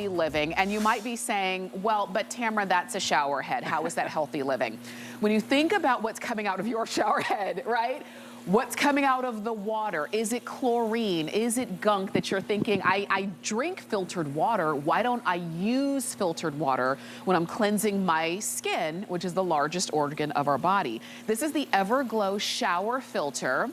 living, and you might be saying, well, but Tamara, that's a shower head. How is that healthy living? When you think about what's coming out of your shower head, right? What's coming out of the water? Is it chlorine? Is it gunk that you're thinking, I drink filtered water, why don't I use filtered water when I'm cleansing my skin, which is the largest organ of our body? This is the Everglow shower filter.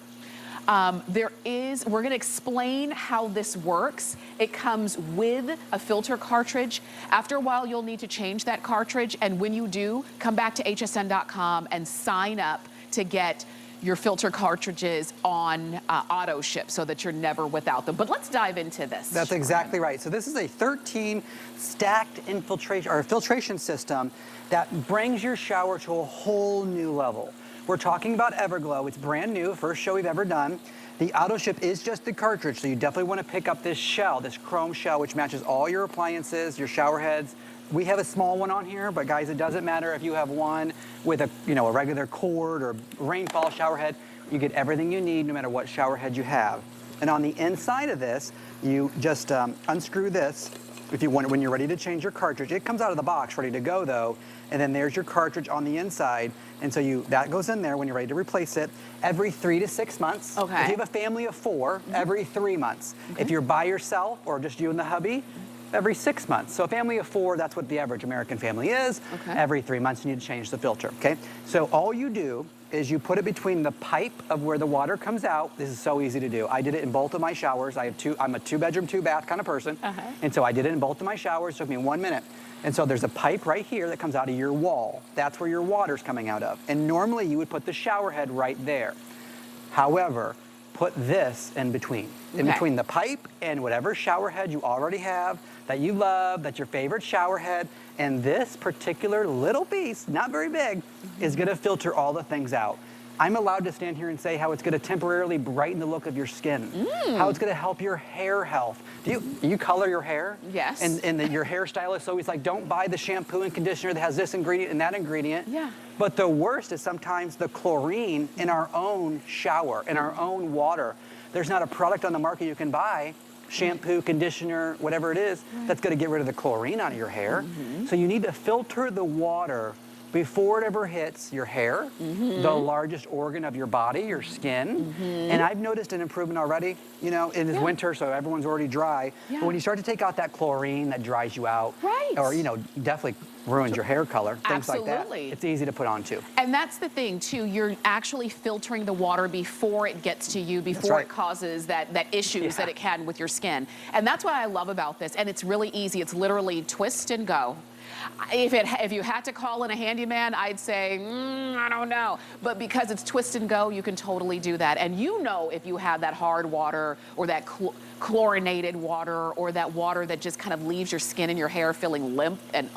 We're gonna explain how this works. It comes with a filter cartridge. After a while, you'll need to change that cartridge. And when you do, come back to hsn.com and sign up to get your filter cartridges on auto ship so that you're never without them. But let's dive into this. That's exactly right. So this is a 13 stacked infiltration or filtration system that brings your shower to a whole new level. We're talking about Everglow. It's brand new, first show we've ever done. The auto ship is just the cartridge, so you definitely want to pick up this shell, this chrome shell, which matches all your appliances, your shower heads. We have a small one on here, but guys, it doesn't matter if you have one with a regular cord or rainfall shower head. You get everything you need no matter what shower head you have. And on the inside of this, you just unscrew this if you want it when you're ready to change your cartridge. It comes out of the box ready to go though, and then there's your cartridge on the inside. And so that goes in there when you're ready to replace it every 3 to 6 months. Okay. If you have a family of 4, every 3 months. Okay. If you're by yourself or just you and the hubby, every 6 months. So a family of 4, that's what the average American family is. Okay. Every 3 months you need to change the filter, okay? So all you do is you put it between the pipe of where the water comes out. This is so easy to do. I did it in both of my showers. I'm a 2-bedroom, 2-bath kind of person. And so I did it in both of my showers. It took me 1 minute. And so there's a pipe right here that comes out of your wall. That's where your water's coming out of. And normally you would put the shower head right there. However, put this in between. In between the pipe and whatever shower head you already have that you love, that's your favorite shower head. And this particular little piece, not very big, is gonna filter all the things out. I'm allowed to stand here and say how it's gonna temporarily brighten the look of your skin, how it's gonna help your hair health. Do you color your hair? Yes. And your hairstylist always like, don't buy the shampoo and conditioner that has this ingredient and that ingredient. Yeah. But the worst is sometimes the chlorine in our own shower, in our own water. There's not a product on the market you can buy, shampoo, conditioner, whatever it is, that's gonna get rid of the chlorine out of your hair. So you need to filter the water before it ever hits your hair, the largest organ of your body, your skin. And I've noticed an improvement already, in this winter, so everyone's already dry. But when you start to take out that chlorine that dries you out, or, definitely ruins your hair color, things like that, it's easy to put on too. And that's the thing too, you're actually filtering the water before it gets to you, before it causes that issues that it can with your skin. And that's what I love about this, and it's really easy. It's literally twist and go. If you had to call in a handyman, I'd say, I don't know. But because it's twist and go, you can totally do that. And if you have that hard water or that chlorinated water or that water that just kind of leaves your skin and your hair feeling limp and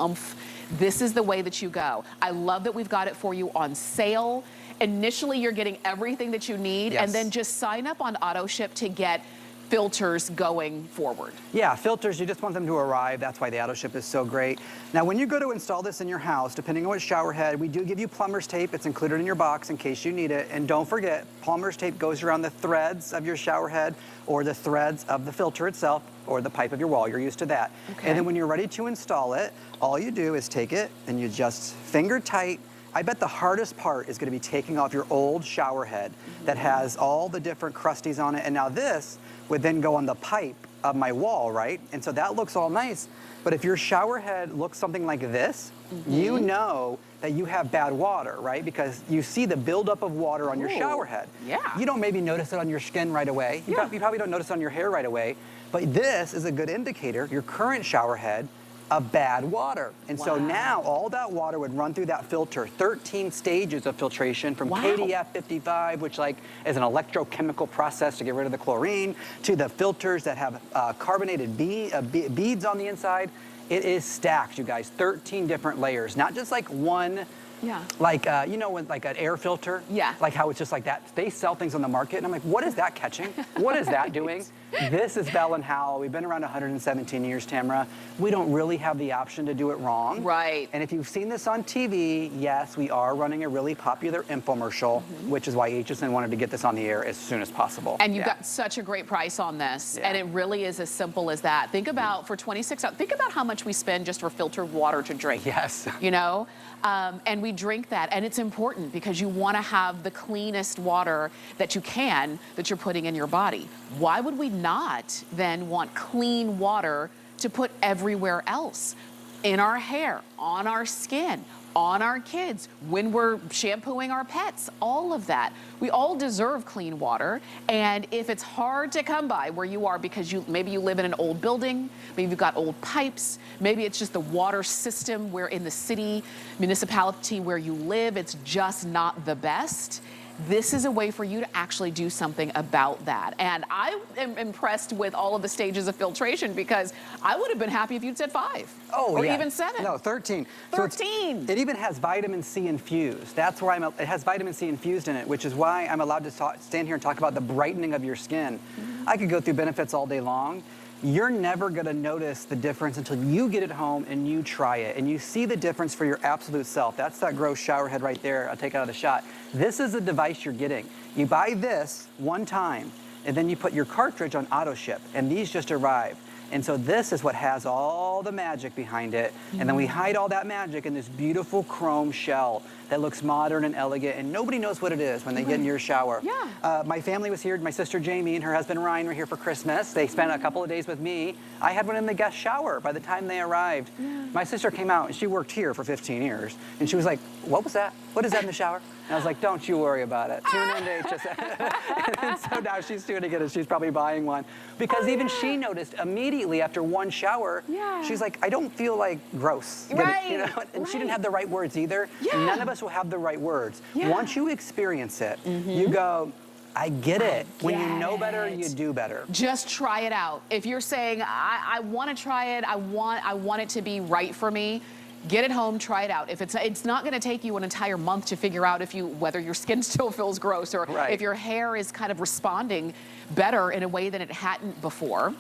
this is the way that you go. I love that we've got it for you on sale. Initially, you're getting everything that you need, and then just sign up on auto ship to get filters going forward. Yeah, filters, you just want them to arrive. That's why the auto ship is so great. Now, when you go to install this in your house, depending on what shower head, we do give you Plumbers tape. It's included in your box in case you need it. And don't forget, Plumbers tape goes around the threads of your shower head or the threads of the filter itself or the pipe of your wall. You're used to that. And then when you're ready to install it, all you do is take it and you just finger tight. I bet the hardest part is gonna be taking off your old shower head that has all the different crusties on it. And now this would then go on the pipe of my wall, right? And so that looks all nice. But if your shower head looks something like this, you know that you have bad water, right? Because you see the buildup of water on your shower head. Yeah. You don't maybe notice it on your skin right away. You probably don't notice it on your hair right away. But this is a good indicator, your current shower head, of bad water. And so now all that water would run through that filter, 13 stages of filtration from KDF 55, which is an electrochemical process to get rid of the chlorine, to the filters that have carbonated beads on the inside. It is stacked, you guys, 13 different layers, not just like one Yeah. Like, you know, when, like an air filter? Yeah. Like how it's just like that. They sell things on the market, and I'm like, what is that catching? What is that doing? This is Bell & Howell. We've been around 117 years, Tamara. We don't really have the option to do it wrong. Right. And if you've seen this on TV, yes, we are running a really popular infomercial, which is why HSN wanted to get this on the air as soon as possible. And you've got such a great price on this, and it really is as simple as that. Think about, for $26, think about how much we spend just for filtered water to drink. Yes. You know? And we drink that, and it's important because you want to have the cleanest water that you can that you're putting in your body. Why would we not then want clean water to put everywhere else? In our hair, on our skin, on our kids, when we're shampooing our pets, all of that. We all deserve clean water, and if it's hard to come by where you are because maybe you live in an old building, maybe you've got old pipes, maybe it's just the water system where in the city, municipality where you live, it's just not the best. This is a way for you to actually do something about that. And I am impressed with all of the stages of filtration because I would have been happy if you'd said 5. Oh, or yeah. even 7. No, 13. 13. So it even has vitamin C infused. That's where it has vitamin C infused in it, which is why I'm allowed to stand here and talk about the brightening of your skin. I could go through benefits all day long. You're never gonna notice the difference until you get it home and you try it and you see the difference for your absolute self. That's that gross shower head right there. I'll take it out of the shot. This is the device you're getting. You buy this one time and then you put your cartridge on auto ship, and these just arrived. And so this is what has all the magic behind it. And then we hide all that magic in this beautiful chrome shell that looks modern and elegant, and nobody knows what it is when they get in your shower. Yeah. My family was here, my sister Jamie and her husband Ryan were here for Christmas. They spent a couple of days with me. I had one in the guest shower by the time they arrived. My sister came out, and she worked here for 15 years, and she was like, what was that? What is that in the shower? And I was like, don't you worry about it. Tune in to HSN. And so now she's doing it, and she's probably buying one. Because even she noticed immediately after one shower, she's like, I don't feel like gross. Right. You know? And she didn't have the right words either. None of us will have the right words. Once you experience it, you go, I get it. When you know better, you do better. Just try it out. If you're saying, I want to try it, I want it to be right for me, get it home, try it out. If it's not going to take you an entire month to figure out whether your skin still feels gross or if your hair is kind of responding better in a way than it hadn't before.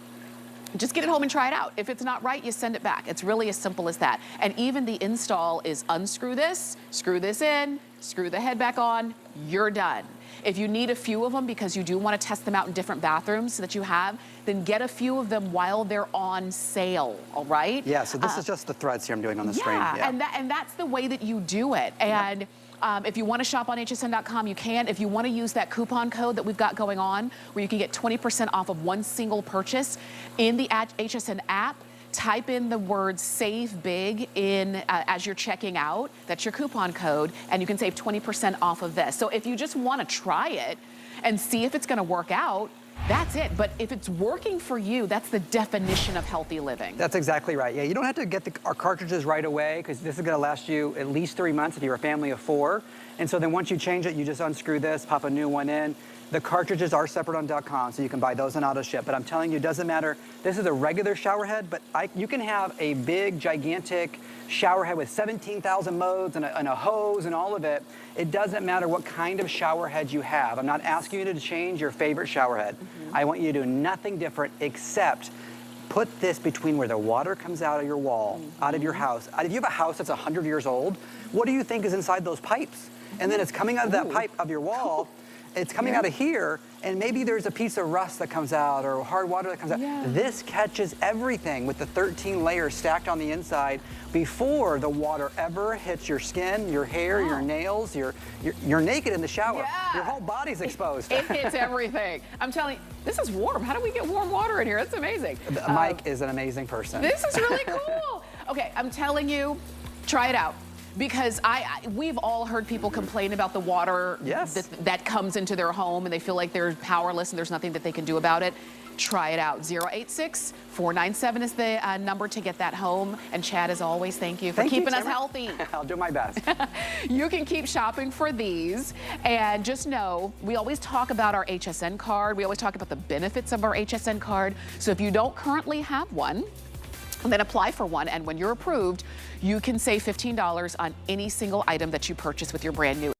Just get it home and try it out. If it's not right, you send it back. It's really as simple as that. And even the install is unscrew this, screw this in, screw the head back on, you're done. If you need a few of them because you do want to test them out in different bathrooms that you have, then get a few of them while they're on sale, all right? Yeah, so this is just the threads here I'm doing on the screen. Yeah, and that's the way that you do it. And if you want to shop on hsn.com, you can. If you want to use that coupon code that we've got going on, where you can get 20% off of one single purchase in the HSN app, type in the word Save Big in as you're checking out. That's your coupon code, and you can save 20% off of this. So if you just want to try it and see if it's going to work out, that's it. But if it's working for you, that's the definition of healthy living. That's exactly right. Yeah, you don't have to get our cartridges right away because this is going to last you at least 3 months if you're a family of 4. And so then once you change it, you just unscrew this, pop a new one in. The cartridges are separate on .com, so you can buy those on auto ship. But I'm telling you, it doesn't matter. This is a regular shower head, but you can have a big, gigantic shower head with 17,000 modes and a hose and all of it. It doesn't matter what kind of shower head you have. I'm not asking you to change your favorite shower head. I want you to do nothing different except put this between where the water comes out of your wall, out of your house. If you have a house that's 100 years old, what do you think is inside those pipes? And then it's coming out of that pipe of your wall. It's coming out of here, and maybe there's a piece of rust that comes out or hard water that comes out. This catches everything with the 13 layers stacked on the inside before the water ever hits your skin, your hair, your nails. You're naked in the shower. Your whole body's exposed. It hits everything. I'm telling you, this is warm. How do we get warm water in here? It's amazing. Mike is an amazing person. This is really cool. Okay, I'm telling you, try it out. Because we've all heard people complain about the water that comes into their home and they feel like they're powerless and there's nothing that they can do about it. Try it out. 086-497 is the number to get that home. And Chad, as always, thank you for keeping us healthy. I'll do my best. You can keep shopping for these. And just know, we always talk about our HSN card. We always talk about the benefits of our HSN card. So if you don't currently have one, and then apply for one. And when you're approved, you can save $15 on any single item that you purchase with your brand new